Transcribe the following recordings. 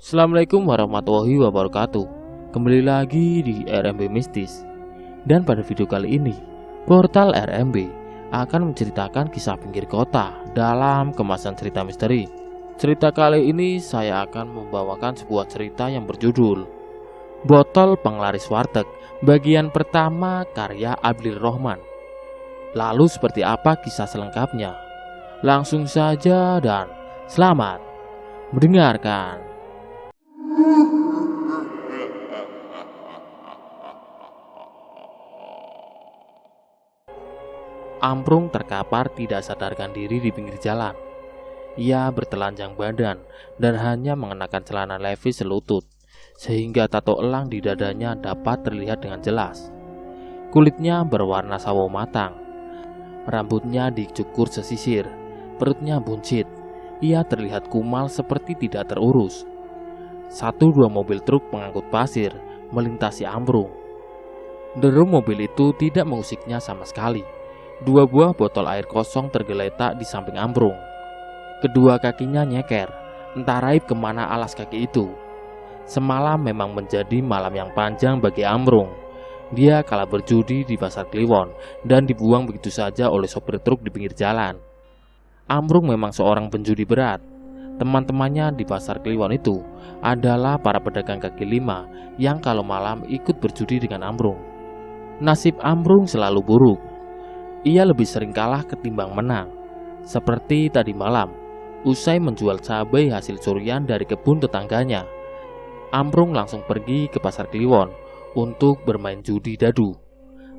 Assalamualaikum warahmatullahi wabarakatuh. Kembali lagi di RMB Mistis. Dan pada video kali ini, portal RMB akan menceritakan kisah pinggir kota dalam kemasan cerita misteri. Cerita kali ini saya akan membawakan sebuah cerita yang berjudul Botol Penglaris Warteg, bagian pertama karya Abdul Rahman. Lalu seperti apa kisah selengkapnya? Langsung saja dan selamat mendengarkan. Amprung terkapar tidak sadarkan diri di pinggir jalan. Ia bertelanjang badan dan hanya mengenakan celana levis selutut, sehingga tato elang di dadanya dapat terlihat dengan jelas. Kulitnya berwarna sawo matang, rambutnya dicukur sesisir, perutnya buncit. Ia terlihat kumal seperti tidak terurus. 1-2 mobil truk pengangkut pasir melintasi Amprung. Deru mobil itu tidak mengusiknya sama sekali. 2 buah botol air kosong tergeletak di samping Amprung. Kedua kakinya nyeker, entah raib kemana alas kaki itu. Semalam memang menjadi malam yang panjang bagi Amprung. Dia kalah berjudi di pasar Kliwon dan dibuang begitu saja oleh sopir truk di pinggir jalan. Amprung memang seorang penjudi berat. Teman-temannya di pasar Kliwon itu adalah para pedagang kaki lima yang kalau malam ikut berjudi dengan Amprung. Nasib Amprung selalu buruk. Ia lebih sering kalah ketimbang menang. Seperti tadi malam, usai menjual cabai hasil curian dari kebun tetangganya, Amprung langsung pergi ke pasar Kliwon untuk bermain judi dadu.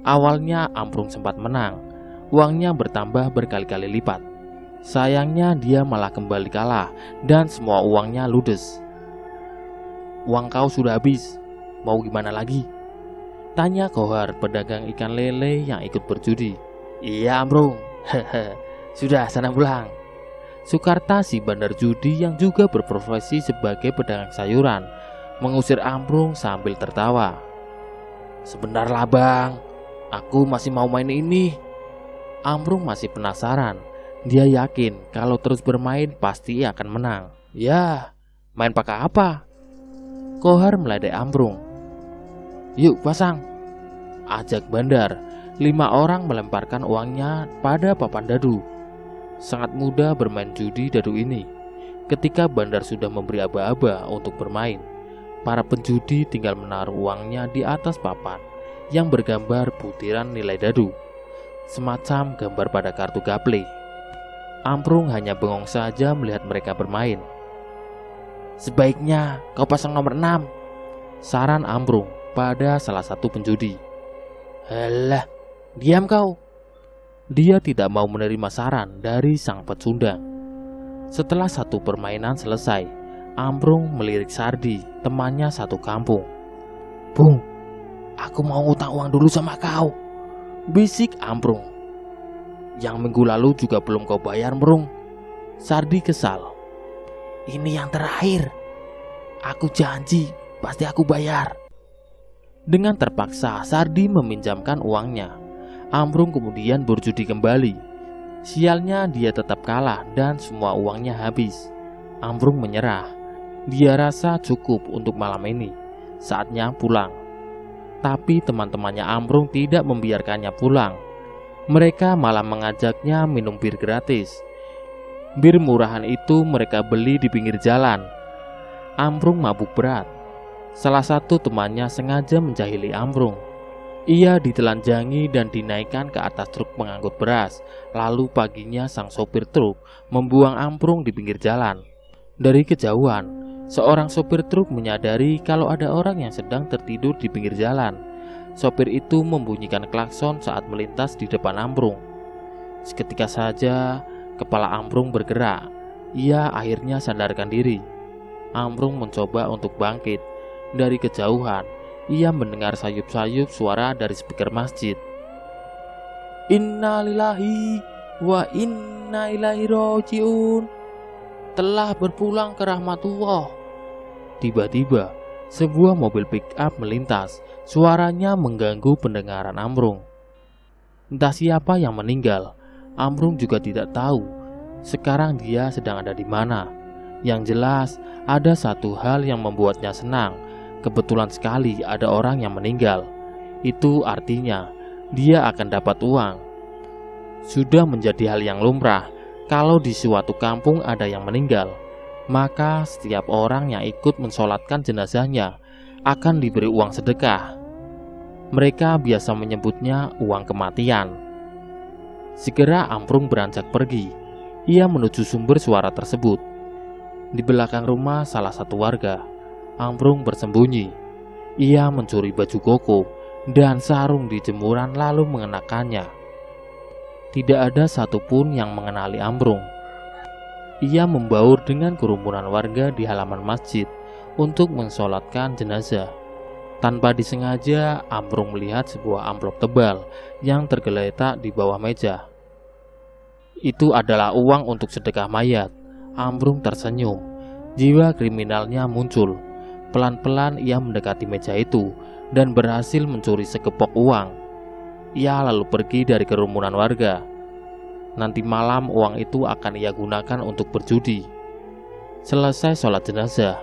Awalnya Amprung sempat menang, uangnya bertambah berkali-kali lipat. Sayangnya dia malah kembali kalah dan semua uangnya ludes. "Uang kau sudah habis, mau gimana lagi?" tanya Kohar, pedagang ikan lele yang ikut berjudi. "Iya Amprung, sudah sana pulang." Sukarta, si bandar judi yang juga berprofesi sebagai pedagang sayuran, mengusir Amprung sambil tertawa. "Sebentarlah bang, aku masih mau main ini." Amprung masih penasaran. Dia yakin kalau terus bermain pasti akan menang. "Ya, main pakai apa?" Kohar meledek Amprung. "Yuk pasang," ajak bandar. 5 orang melemparkan uangnya pada papan dadu. Sangat mudah bermain judi dadu ini. Ketika bandar sudah memberi aba-aba untuk bermain, para penjudi tinggal menaruh uangnya di atas papan yang bergambar butiran nilai dadu, semacam gambar pada kartu gaple. Amprung hanya bengong saja melihat mereka bermain. "Sebaiknya kau pasang nomor 6, saran Amprung pada salah satu penjudi. "Halah, diam kau." Dia tidak mau menerima saran dari sang pecundang. Setelah satu permainan selesai, Amprung melirik Sardi, temannya satu kampung. "Bung, aku mau utang uang dulu sama kau," bisik Amprung. "Yang minggu lalu juga belum kau bayar, Mrung." Sardi kesal. "Ini yang terakhir. Aku janji pasti aku bayar." Dengan terpaksa Sardi meminjamkan uangnya. Amprung kemudian berjudi kembali. Sialnya dia tetap kalah dan semua uangnya habis. Amprung menyerah. Dia rasa cukup untuk malam ini. Saatnya pulang. Tapi teman-temannya Amprung tidak membiarkannya pulang. Mereka malah mengajaknya minum bir gratis. Bir murahan itu mereka beli di pinggir jalan. Amprung mabuk berat. Salah satu temannya sengaja menjahili Amprung. Ia ditelanjangi dan dinaikkan ke atas truk pengangkut beras. Lalu paginya sang sopir truk membuang Amprung di pinggir jalan. Dari kejauhan, seorang sopir truk menyadari kalau ada orang yang sedang tertidur di pinggir jalan. Sopir itu membunyikan klakson saat melintas di depan Amprung. Seketika saja kepala Amprung bergerak. Ia akhirnya sadarkan diri. Amprung mencoba untuk bangkit. Dari kejauhan, ia mendengar sayup-sayup suara dari speaker masjid. "Innalillahi wa inna ilaihi rajiun. Telah berpulang ke rahmatullah." Tiba-tiba sebuah mobil pick-up melintas. Suaranya mengganggu pendengaran Amprung. Entah siapa yang meninggal. Amprung juga tidak tahu sekarang dia sedang ada di mana. Yang jelas, ada satu hal yang membuatnya senang. Kebetulan sekali ada orang yang meninggal. Itu artinya dia akan dapat uang. Sudah menjadi hal yang lumrah kalau di suatu kampung ada yang meninggal, maka setiap orang yang ikut mensolatkan jenazahnya akan diberi uang sedekah. Mereka biasa menyebutnya uang kematian. Segera Amprung beranjak pergi. Ia menuju sumber suara tersebut. Di belakang rumah salah satu warga, Amprung bersembunyi. Ia mencuri baju koko dan sarung di jemuran lalu mengenakannya. Tidak ada satupun yang mengenali Amprung. Ia membaur dengan kerumunan warga di halaman masjid untuk mensolatkan jenazah. Tanpa disengaja, Amprung melihat sebuah amplop tebal yang tergeletak di bawah meja. Itu adalah uang untuk sedekah mayat. Amprung tersenyum. Jiwa kriminalnya muncul. Pelan-pelan ia mendekati meja itu dan berhasil mencuri sekepok uang. Ia lalu pergi dari kerumunan warga. Nanti malam uang itu akan ia gunakan untuk berjudi. Selesai sholat jenazah,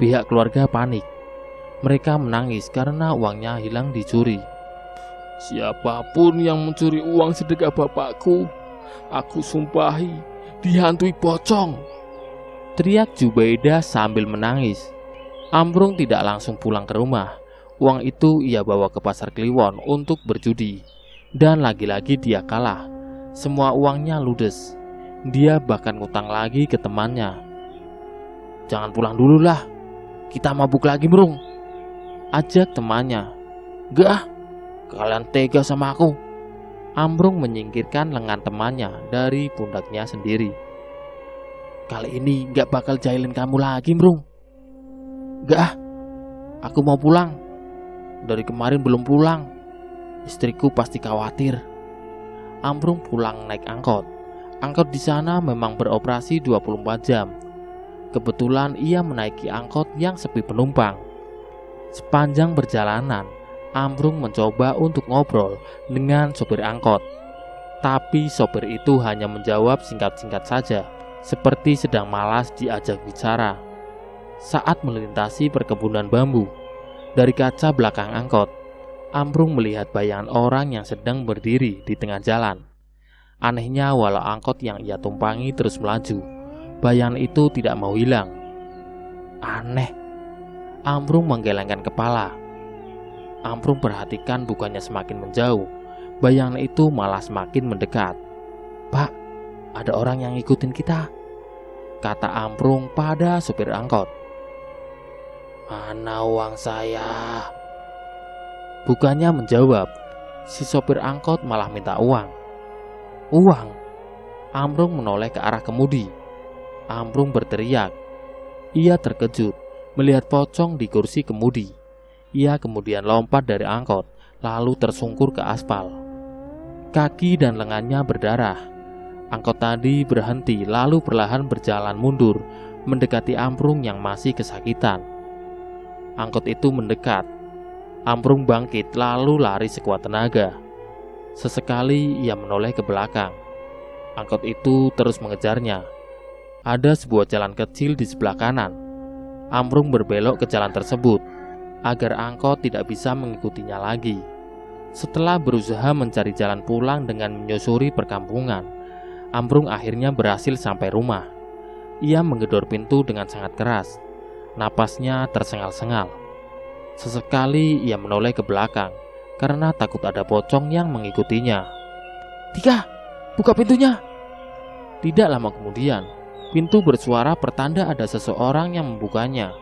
pihak keluarga panik. Mereka menangis karena uangnya hilang dicuri. Siapapun yang mencuri uang sedekah bapakku, aku sumpahi dihantui pocong, teriak Jubaidah sambil menangis. Amprung tidak langsung pulang ke rumah. Uang itu ia bawa ke pasar Kliwon untuk berjudi. Dan lagi-lagi dia kalah. Semua uangnya ludes. Dia bahkan ngutang lagi ke temannya. Jangan pulang dulu lah, kita mabuk lagi Mrung, ajak temannya. Gak, kalian tega sama aku. Amprung menyingkirkan lengan temannya dari pundaknya sendiri. Kali ini gak bakal jahilin kamu lagi Mrung. Gak, aku mau pulang. Dari kemarin belum pulang. Istriku pasti khawatir. Amprung pulang naik angkot. Angkot di sana memang beroperasi 24 jam. Kebetulan ia menaiki angkot yang sepi penumpang. Sepanjang perjalanan, Amprung mencoba untuk ngobrol dengan sopir angkot. Tapi sopir itu hanya menjawab singkat-singkat saja, seperti sedang malas diajak bicara. Saat melintasi perkebunan bambu, dari kaca belakang angkot, Amprung melihat bayangan orang yang sedang berdiri di tengah jalan. Anehnya, walau angkot yang ia tumpangi terus melaju, bayangan itu tidak mau hilang. Aneh. Amprung menggelengkan kepala. Amprung perhatikan bukannya semakin menjauh, bayangan itu malah semakin mendekat. Pak, ada orang yang ngikutin kita, kata Amprung pada supir angkot. Mana uang saya? Bukannya menjawab, si sopir angkot malah minta uang. Uang? Amprung menoleh ke arah kemudi. Amprung berteriak. Ia terkejut melihat pocong di kursi kemudi. Ia kemudian lompat dari angkot, lalu tersungkur ke aspal. Kaki dan lengannya berdarah. Angkot tadi berhenti lalu perlahan berjalan mundur, mendekati Amprung yang masih kesakitan. Angkot itu mendekat. Amprung bangkit lalu lari sekuat tenaga. Sesekali ia menoleh ke belakang. Angkot itu terus mengejarnya. Ada sebuah jalan kecil di sebelah kanan. Amprung berbelok ke jalan tersebut agar angkot tidak bisa mengikutinya lagi. Setelah berusaha mencari jalan pulang dengan menyusuri perkampungan, Amprung akhirnya berhasil sampai rumah. Ia menggedor pintu dengan sangat keras. Napasnya tersengal-sengal. Sesekali ia menoleh ke belakang karena takut ada pocong yang mengikutinya. Tika, buka pintunya. Tidak lama kemudian, pintu bersuara pertanda ada seseorang yang membukanya.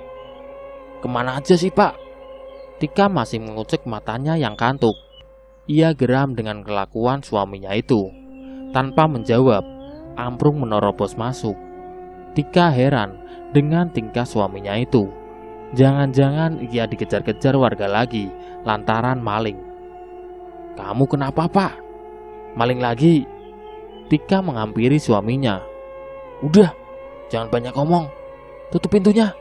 Kemana aja sih Pak? Tika masih mengucek matanya yang kantuk. Ia geram dengan kelakuan suaminya itu. Tanpa menjawab, Amprung menerobos masuk. Tika heran dengan tingkah suaminya itu. Jangan-jangan ia dikejar-kejar warga lagi lantaran maling. Kamu kenapa Pak? Maling lagi? Tika menghampiri suaminya. Udah, jangan banyak ngomong. Tutup pintunya.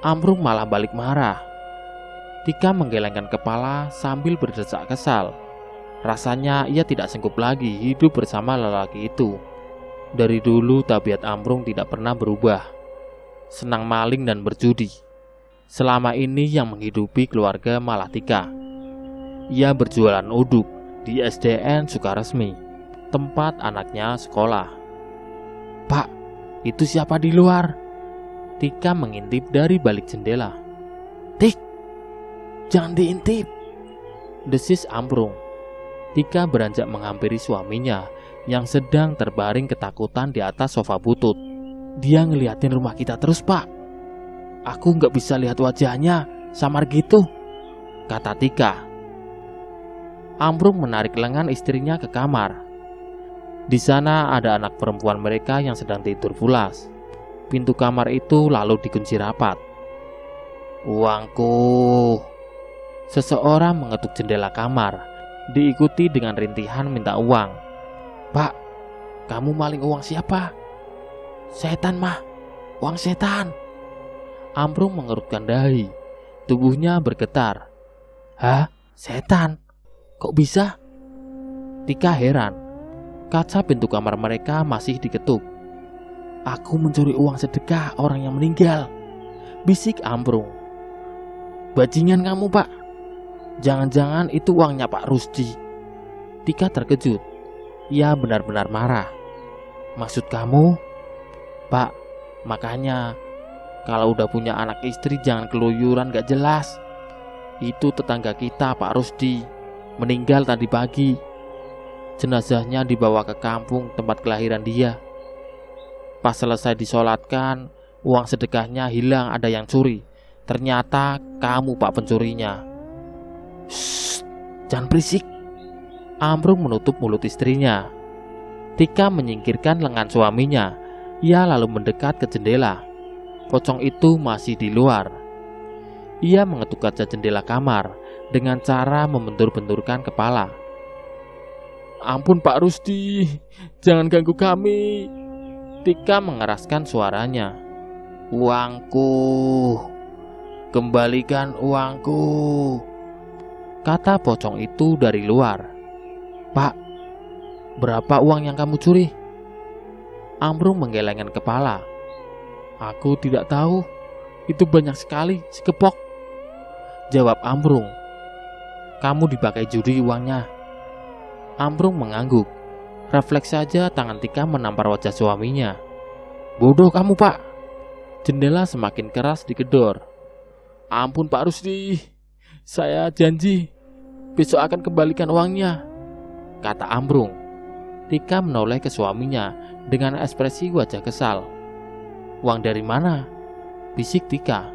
Amprung malah balik marah. Tika menggelengkan kepala sambil berdesak kesal. Rasanya ia tidak sanggup lagi hidup bersama lelaki itu. Dari dulu tabiat Amprung tidak pernah berubah. senang maling dan berjudi. Selama ini yang menghidupi keluarga malah Tika. Ia berjualan uduk di SDN Sukaresmi, tempat anaknya sekolah. Pak, itu siapa di luar? Tika mengintip dari balik jendela. Tik, jangan diintip, desis Ambrung. Tika beranjak menghampiri suaminya yang sedang terbaring ketakutan di atas sofa butut. Dia ngeliatin rumah kita terus, Pak. Aku nggak bisa lihat wajahnya, samar gitu, kata Tika. Ambrung menarik lengan istrinya ke kamar. Di sana ada anak perempuan mereka yang sedang tidur pulas. Pintu kamar itu lalu dikunci rapat. Uangku. Seseorang mengetuk jendela kamar, diikuti dengan rintihan minta uang. Pak, kamu maling uang siapa? Setan mah, uang setan. Ambrung mengerutkan dahi, tubuhnya bergetar. Hah? Setan? Kok bisa? Tika heran. Kaca pintu kamar mereka masih diketuk. Aku mencuri uang sedekah orang yang meninggal, bisik Ambrung. Bajingan kamu, Pak. Jangan-jangan itu uangnya Pak Rusdi. Tika terkejut. Ia benar-benar marah. Maksud kamu? Pak, makanya kalau udah punya anak istri jangan keluyuran gak jelas. Itu tetangga kita Pak Rusdi meninggal tadi pagi. Jenazahnya dibawa ke kampung tempat kelahiran dia. Pas selesai disolatkan, uang sedekahnya hilang, ada yang curi. Ternyata kamu Pak pencurinya. Shh, jangan berisik. Ambrung menutup mulut istrinya. Tika menyingkirkan lengan suaminya. Ia lalu mendekat ke jendela. Pocong itu masih di luar. Ia mengetuk kaca jendela kamar dengan cara membentur-benturkan kepala. Ampun Pak Rusdi, jangan ganggu kami. Tika mengeraskan suaranya. Uangku, kembalikan uangku, kata pocong itu dari luar. Pak, berapa uang yang kamu curi? Ambrung menggelengkan kepala. Aku tidak tahu, itu banyak sekali, sekepok, jawab Ambrung. Kamu dipakai judi uangnya. Ambrung mengangguk. Refleks saja tangan Tika menampar wajah suaminya. Bodoh kamu, Pak. Jendela semakin keras digedor. Ampun Pak Rusdi, saya janji besok akan kembalikan uangnya, kata Ambrung. Tika menoleh ke suaminya dengan ekspresi wajah kesal. Uang dari mana? Bisik Tika.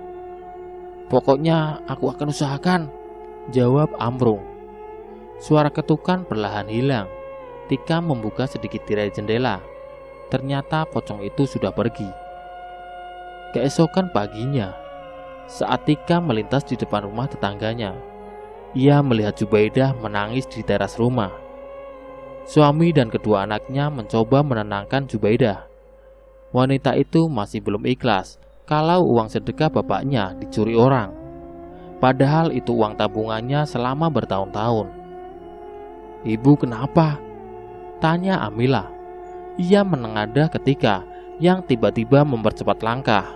Pokoknya aku akan usahakan, jawab Ambrung. Suara ketukan perlahan hilang. Tika membuka sedikit tirai jendela. Ternyata pocong itu sudah pergi. Keesokan paginya, saat Tika melintas di depan rumah tetangganya, ia melihat Zubaidah menangis di teras rumah. Suami dan kedua anaknya mencoba menenangkan Zubaidah. Wanita itu masih belum ikhlas kalau uang sedekah bapaknya dicuri orang. Padahal itu uang tabungannya selama bertahun-tahun. Ibu kenapa? Tanya Amilah. Ia menengadah ke Tika yang tiba-tiba mempercepat langkah.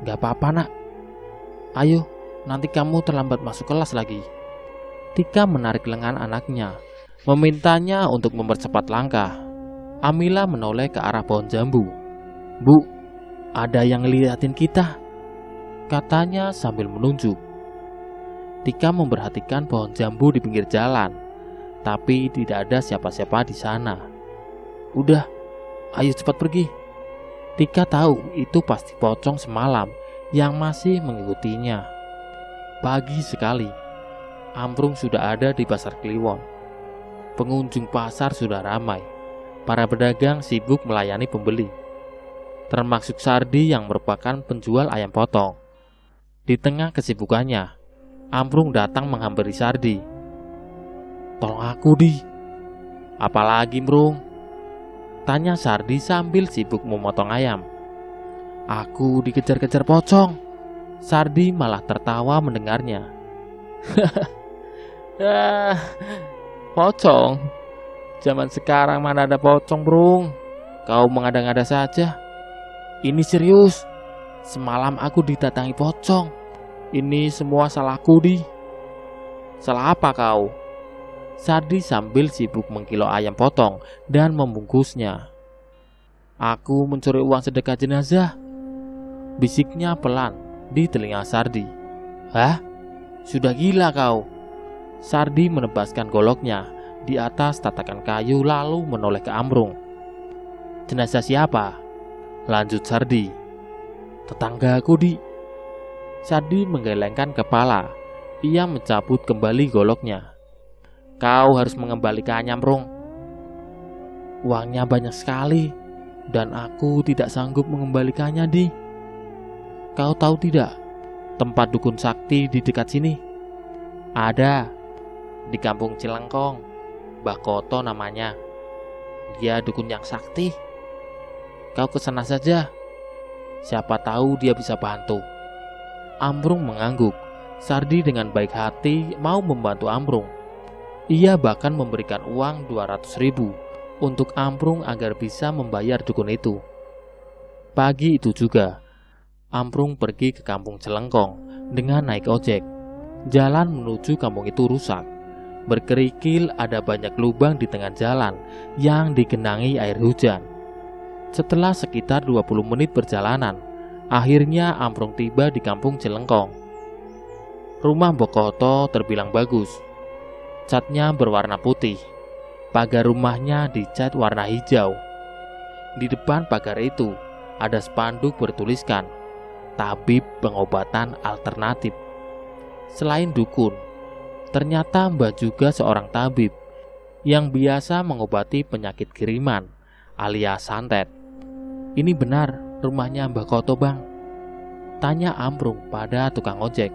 Gak apa-apa nak. Ayo, nanti kamu terlambat masuk kelas lagi. Tika menarik lengan anaknya, memintanya untuk mempercepat langkah. Amilah menoleh ke arah pohon jambu. Bu, ada yang ngeliatin kita, katanya sambil menunjuk. Tika memperhatikan pohon jambu di pinggir jalan, tapi tidak ada siapa-siapa di sana. Udah, ayo cepat pergi. Tika tahu itu pasti pocong semalam yang masih mengikutinya. Pagi sekali, Ambrung sudah ada di pasar Kliwon. Pengunjung pasar sudah ramai. Para pedagang sibuk melayani pembeli, termasuk Sardi yang merupakan penjual ayam potong. Di tengah kesibukannya, Ambrung datang menghampiri Sardi. Tolong aku, Di. Apalagi, Mrung? Tanya Sardi sambil sibuk memotong ayam. Aku dikejar-kejar pocong. Sardi malah tertawa mendengarnya. Pocong? Zaman sekarang mana ada pocong, Brung? Kau mengada-ngada saja. Ini serius. Semalam aku didatangi pocong. Ini semua salahku, Di. Salah apa kau? Sardi sambil sibuk mengkilo ayam potong dan membungkusnya. Aku mencuri uang sedekah jenazah, bisiknya pelan di telinga Sardi. Hah? Sudah gila kau? Sardi menebaskan goloknya di atas tatakan kayu lalu menoleh ke Amrung. Jenazah siapa? Lanjut Sardi. Tetanggaku, Di. Sardi menggelengkan kepala. Ia mencabut kembali goloknya. Kau harus mengembalikannya, Amrung. Uangnya banyak sekali dan aku tidak sanggup mengembalikannya, Di. Kau tahu tidak tempat dukun sakti di dekat sini? Ada, di kampung Cilengkong. Mbah Koto namanya. Dia dukun yang sakti. Kau ke sana saja. Siapa tahu dia bisa bantu. Amrung mengangguk. Sardi dengan baik hati mau membantu Amrung. Ia bahkan memberikan uang 200.000 untuk Amrung agar bisa membayar dukun itu. Pagi itu juga, Amrung pergi ke kampung Cilengkong dengan naik ojek. Jalan menuju kampung itu rusak. Berkerikil, ada banyak lubang di tengah jalan yang digenangi air hujan. Setelah sekitar 20 menit perjalanan, akhirnya Amrung tiba di kampung Cilengkong. Rumah Mbok Koto terbilang bagus. Catnya berwarna putih. Pagar rumahnya dicat warna hijau. Di depan pagar itu ada spanduk bertuliskan tabib pengobatan alternatif. Selain dukun, ternyata Mbah juga seorang tabib yang biasa mengobati penyakit kiriman alias santet. Ini benar rumahnya Mbah Koto, Bang? Tanya Amrung pada tukang ojek.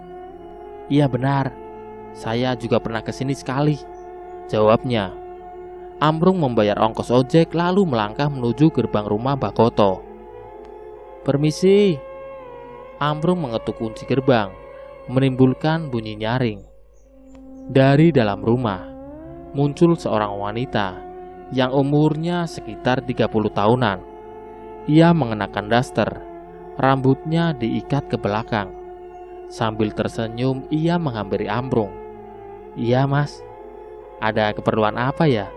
Iya benar, saya juga pernah kesini sekali, jawabnya. Amrung membayar ongkos ojek lalu melangkah menuju gerbang rumah Mbah Koto. Permisi. Amrung mengetuk kunci gerbang, menimbulkan bunyi nyaring. Dari dalam rumah, muncul seorang wanita yang umurnya sekitar 30 tahunan. Ia mengenakan daster, rambutnya diikat ke belakang. Sambil tersenyum, ia menghampiri Amrung. Iya mas, ada keperluan apa ya?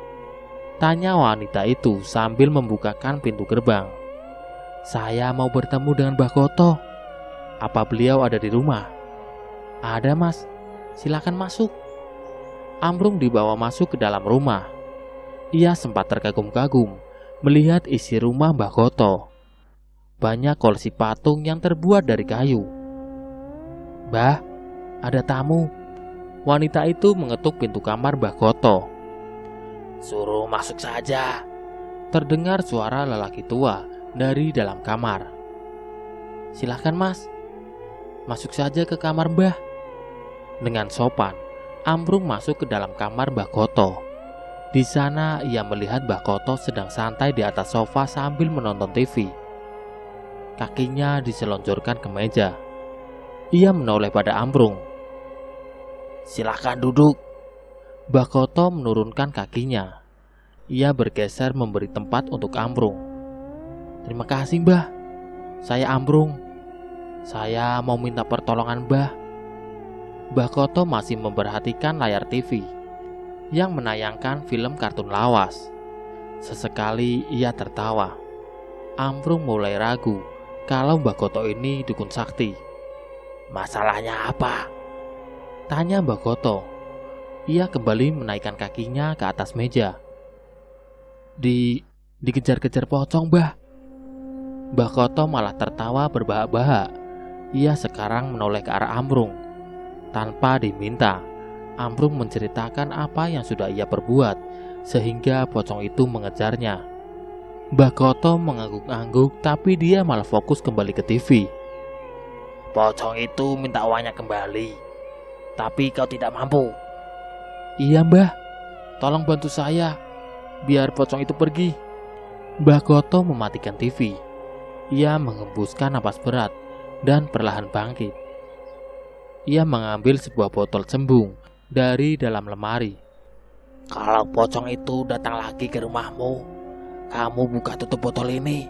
Tanya wanita itu sambil membukakan pintu gerbang. Saya mau bertemu dengan Mbah Koto. Apa beliau ada di rumah? Ada mas, silakan masuk. Amrung dibawa masuk ke dalam rumah. Ia sempat terkagum-kagum melihat isi rumah Mbah Koto. Banyak koleksi patung yang terbuat dari kayu. Mbah, ada tamu. Wanita itu mengetuk pintu kamar Mbah Koto. Suruh masuk saja. Terdengar suara lelaki tua dari dalam kamar. Silahkan mas, masuk saja ke kamar Mbah. Dengan sopan, Amrung masuk ke dalam kamar Mbah Koto. Di sana ia melihat Mbah Koto sedang santai di atas sofa sambil menonton TV. Kakinya diselonjorkan ke meja. Ia menoleh pada Amrung. Silakan duduk. Mbah Koto menurunkan kakinya. Ia bergeser memberi tempat untuk Amrung. Terima kasih Mbah. Saya Amrung. Saya mau minta pertolongan Mbah. Mbah Koto masih memperhatikan layar TV yang menayangkan film kartun lawas. Sesekali ia tertawa. Amrung mulai ragu kalau Mbah Koto ini dukun sakti. Masalahnya apa? Tanya Mbah Koto. Ia kembali menaikkan kakinya ke atas meja. Dikejar-kejar pocong, Mbah. Mbah Koto malah tertawa berbahak-bahak. Ia sekarang menoleh ke arah Amrung. Tanpa diminta, Amrung menceritakan apa yang sudah ia perbuat, sehingga pocong itu mengejarnya. Mbah Koto mengangguk-angguk, tapi dia malah fokus kembali ke TV. Pocong itu minta uangnya kembali, tapi kau tidak mampu. Iya Mbah, tolong bantu saya, biar pocong itu pergi. Mbah Koto mematikan TV. Ia mengembuskan napas berat dan perlahan bangkit. Ia mengambil sebuah botol cembung dari dalam lemari. Kalau pocong itu datang lagi ke rumahmu, kamu buka tutup botol ini.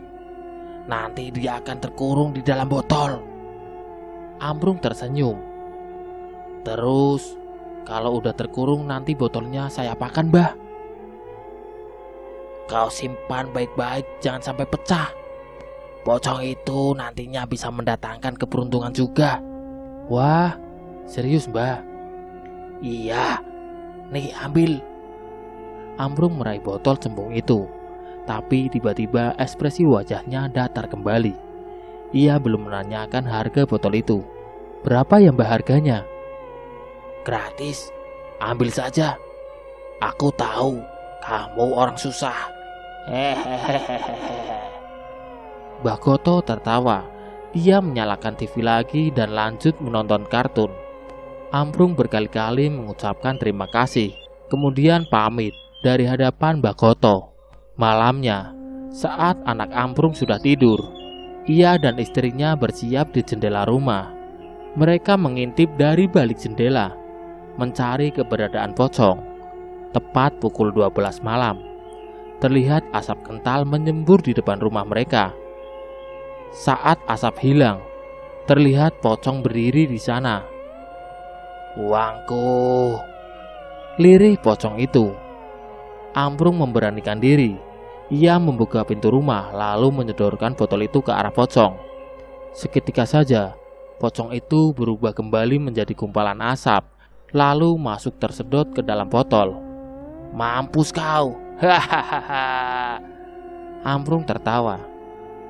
nanti dia akan terkurung di dalam botol. Ambrung tersenyum. Terus, kalau udah terkurung nanti botolnya saya apakan, Mbah? Kau simpan baik-baik, jangan sampai pecah. Pocong itu nantinya bisa mendatangkan keberuntungan juga. Wah, serius Mbah? Iya, nih ambil. Ambrung meraih botol cembung itu. Tapi tiba-tiba ekspresi wajahnya datar kembali. Ia belum menanyakan harga botol itu. Berapa ya Mbah harganya? Gratis, ambil saja. Aku tahu kamu orang susah. Hehehehe. Mbah Goto tertawa. Ia menyalakan TV lagi dan lanjut menonton kartun. Ambrung berkali-kali mengucapkan terima kasih, kemudian pamit dari hadapan Mbah Goto. Malamnya, saat anak Ambrung sudah tidur, ia dan istrinya bersiap di jendela rumah. Mereka mengintip dari balik jendela, mencari keberadaan pocong. Tepat pukul 12 malam, terlihat asap kental menyembur di depan rumah mereka. Saat asap hilang, terlihat pocong berdiri di sana. Uangku, lirih pocong itu. Ambrung memberanikan diri. Ia membuka pintu rumah lalu menyodorkan botol itu ke arah pocong. Seketika saja, pocong itu berubah kembali menjadi gumpalan asap, lalu masuk tersedot ke dalam botol. Mampus kau. Hahaha. Ambrung tertawa.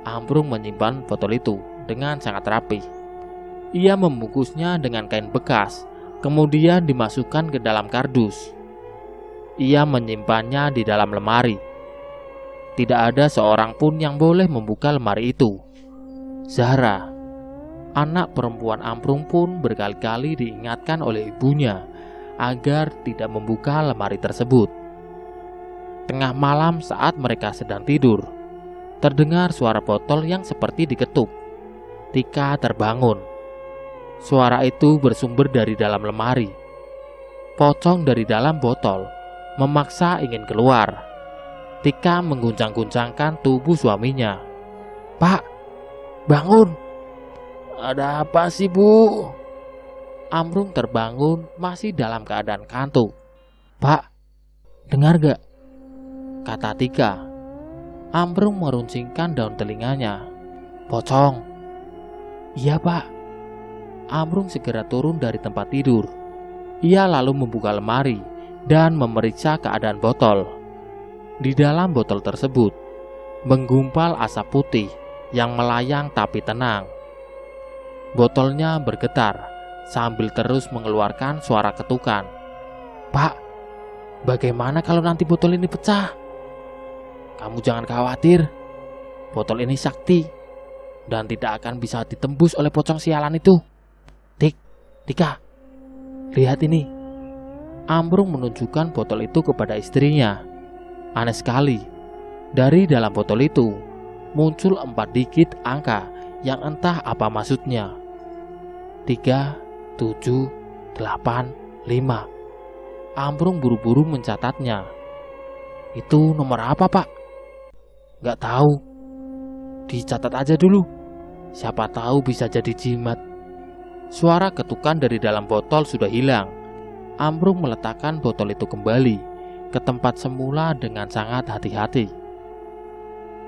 Ambrung menyimpan botol itu dengan sangat rapi. Ia membungkusnya dengan kain bekas, kemudian dimasukkan ke dalam kardus. Ia menyimpannya di dalam lemari. Tidak ada seorang pun yang boleh membuka lemari itu. Zahra, anak perempuan Ambrung, pun berkali-kali diingatkan oleh ibunya agar tidak membuka lemari tersebut. Tengah malam saat mereka sedang tidur, terdengar suara botol yang seperti diketuk. Tika terbangun. Suara itu bersumber dari dalam lemari. Pocong dari dalam botol memaksa ingin keluar. Tika mengguncang-guncangkan tubuh suaminya. Pak, bangun. Ada apa sih, Bu? Ambrung terbangun masih dalam keadaan kantuk. Pak, dengar gak? Kata Tika. Ambrung meruncingkan daun telinganya. Pocong. Iya Pak. Ambrung segera turun dari tempat tidur. Ia lalu membuka lemari dan memeriksa keadaan botol. Di dalam botol tersebut menggumpal asap putih yang melayang tapi tenang. Botolnya bergetar sambil terus mengeluarkan suara ketukan. Pak, bagaimana kalau nanti botol ini pecah? Kamu jangan khawatir. Botol ini sakti dan tidak akan bisa ditembus oleh pocong sialan itu. Tika, lihat ini. Ambrung menunjukkan botol itu kepada istrinya. Aneh sekali, dari dalam botol itu muncul 4 digit angka yang entah apa maksudnya. 3, 7, 8, 5. Ambrung buru-buru mencatatnya. Itu nomor apa Pak? Gak tahu. Dicatat aja dulu. Siapa tahu bisa jadi jimat. Suara ketukan dari dalam botol sudah hilang. Ambrung meletakkan botol itu kembali ke tempat semula dengan sangat hati-hati.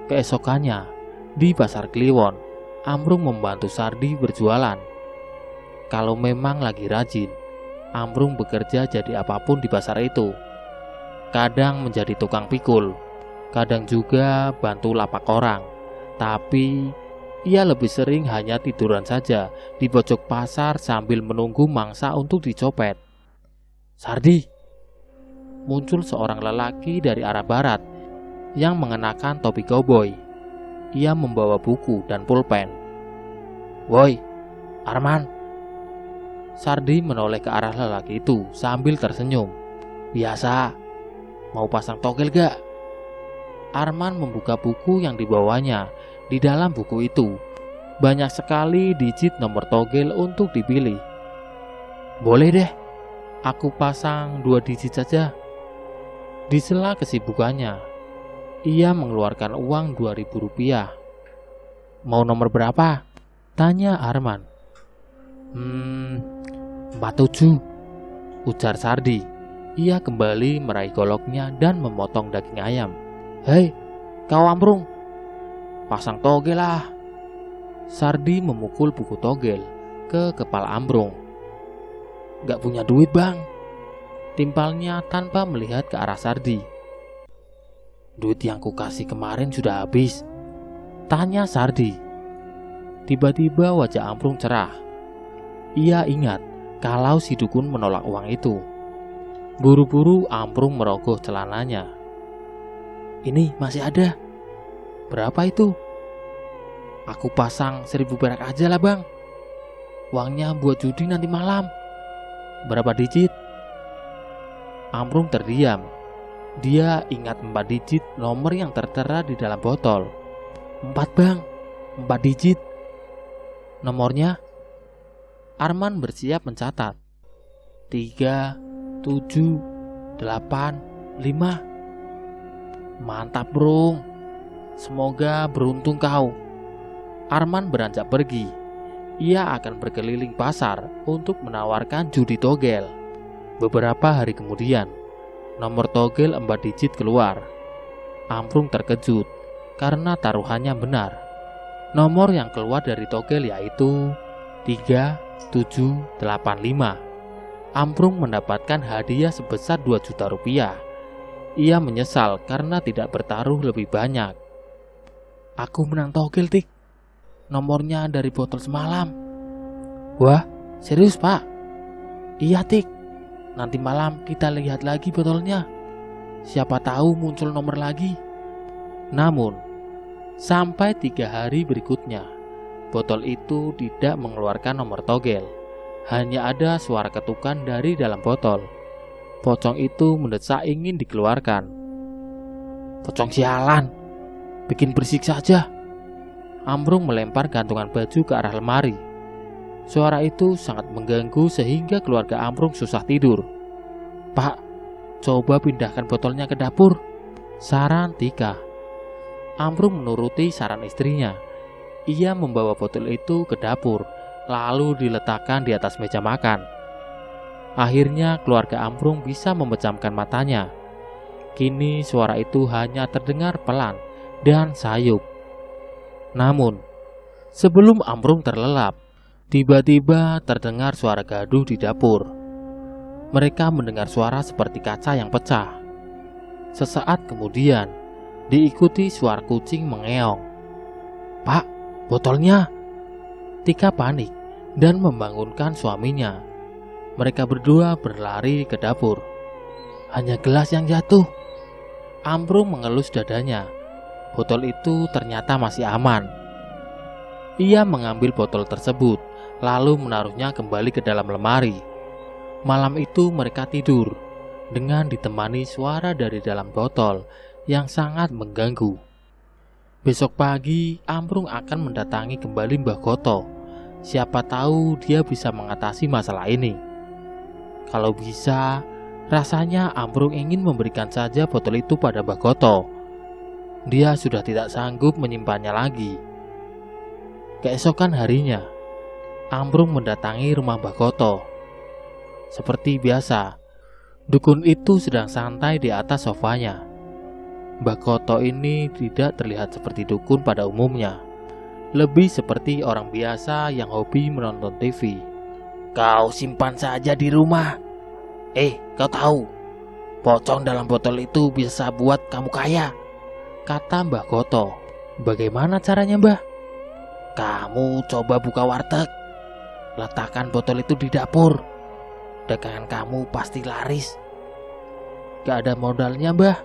Keesokannya, di Pasar Kliwon, Ambrung membantu Sardi berjualan. Kalau memang lagi rajin, Ambrung bekerja jadi apapun di pasar itu. Kadang menjadi tukang pikul, kadang juga bantu lapak orang. Tapi ia lebih sering hanya tiduran saja di pojok pasar sambil menunggu mangsa untuk dicopet. Sardi, muncul seorang lelaki dari arah barat yang mengenakan topi koboi. Ia membawa buku dan pulpen. Woi, Arman. Sardi menoleh ke arah lelaki itu sambil tersenyum. Biasa, mau pasang togel gak? Arman membuka buku yang dibawanya. Di dalam buku itu banyak sekali digit nomor togel untuk dipilih. Boleh deh, aku pasang 2 digit saja. Di sela kesibukannya, ia mengeluarkan uang 2.000 rupiah. Mau nomor berapa? Tanya Arman. 47, ujar Sardi. Ia kembali meraih goloknya dan memotong daging ayam. Hei, kau Ambrung, pasang togel lah. Sardi memukul buku togel ke kepala Ambrung. Gak punya duit bang, timpalnya tanpa melihat ke arah Sardi. Duit yang kukasih kemarin sudah habis, tanya Sardi. Tiba-tiba wajah Ambrung cerah. Ia ingat kalau si dukun menolak uang itu. Buru-buru Ambrung merogoh celananya. Ini masih ada. Berapa itu? Aku pasang 1000 perak aja lah bang. Uangnya buat judi nanti malam. Berapa digit? Ambrung terdiam. Dia ingat 4 digit nomor yang tertera di dalam botol. 4 bang, 4 digit. Nomornya? Arman bersiap mencatat. 3, 7, 8, 5. Mantap Brung. Semoga beruntung kau. Arman beranjak pergi. Ia akan berkeliling pasar untuk menawarkan judi togel. Beberapa hari kemudian, nomor togel 4 digit keluar. Ambrung terkejut karena taruhannya benar. Nomor yang keluar dari togel yaitu 3785. Ambrung mendapatkan hadiah sebesar 2 juta rupiah. Ia menyesal karena tidak bertaruh lebih banyak. Aku menang togel Tik. Nomornya dari botol semalam. Wah, serius pak? Iya Tik. Nanti malam kita lihat lagi botolnya. Siapa tahu muncul nomor lagi. Namun, sampai 3 hari berikutnya, botol itu tidak mengeluarkan nomor togel. Hanya ada suara ketukan dari dalam botol. Pocong itu mendesak ingin dikeluarkan. Pocong sialan, bikin berisik saja. Ambrung melempar gantungan baju ke arah lemari. Suara itu sangat mengganggu sehingga keluarga Ambrung susah tidur. Pak, coba pindahkan botolnya ke dapur, saran Tika. Ambrung menuruti saran istrinya. Ia membawa botol itu ke dapur, lalu diletakkan di atas meja makan. Akhirnya keluarga Ambrung bisa memejamkan matanya. Kini suara itu hanya terdengar pelan dan sayup. Namun, sebelum Ambrung terlelap, tiba-tiba terdengar suara gaduh di dapur. Mereka mendengar suara seperti kaca yang pecah. Sesaat kemudian, diikuti suara kucing mengeong. Pak, botolnya! Tika panik dan membangunkan suaminya. Mereka berdua berlari ke dapur. Hanya gelas yang jatuh. Ambrung mengelus dadanya. Botol itu ternyata masih aman. Ia mengambil botol tersebut, lalu menaruhnya kembali ke dalam lemari. Malam itu mereka tidur dengan ditemani suara dari dalam botol yang sangat mengganggu. Besok pagi, Ambrung akan mendatangi kembali Mbah Goto. Siapa tahu dia bisa mengatasi masalah ini. Kalau bisa, rasanya Ambrung ingin memberikan saja botol itu pada Mbah Goto. Dia sudah tidak sanggup menyimpannya lagi. Keesokan harinya, Ambrung mendatangi rumah Mbah Goto. Seperti biasa, dukun itu sedang santai di atas sofanya. Mbah Goto ini tidak terlihat seperti dukun pada umumnya. Lebih seperti orang biasa yang hobi menonton TV. Kau simpan saja di rumah. Kau tahu, pocong dalam botol itu bisa buat kamu kaya, kata Mbah Goto. Bagaimana caranya Mbah? Kamu coba buka warteg. Letakkan botol itu di dapur. Dagangan kamu pasti laris. Gak ada modalnya Mbah.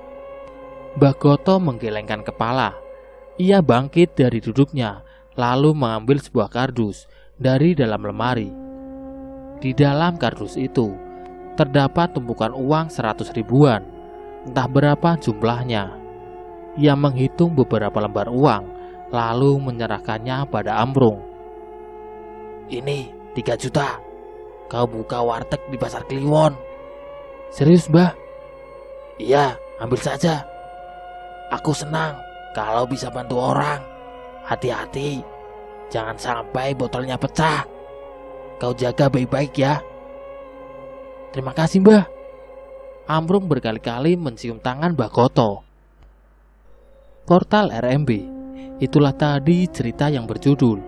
Mbah Goto menggelengkan kepala. Ia bangkit dari duduknya, lalu mengambil sebuah kardus dari dalam lemari. Di dalam kardus itu terdapat tumpukan uang 100 ribuan. Entah berapa jumlahnya. Ia menghitung beberapa lembar uang, lalu menyerahkannya pada Ambrung. Ini 3 juta. Kau buka warteg di pasar Kliwon. Serius Mbah? Iya, ambil saja. Aku senang kalau bisa bantu orang. Hati-hati, jangan sampai botolnya pecah. Kau jaga baik-baik ya. Terima kasih, Mbah. Amrung berkali-kali mencium tangan Mbah Goto. Portal RMB. Itulah tadi cerita yang berjudul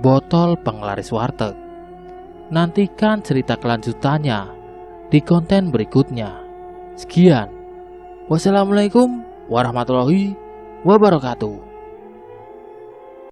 Botol Penglaris Warteg. Nantikan cerita kelanjutannya di konten berikutnya. Sekian. Wassalamualaikum warahmatullahi wabarakatuh.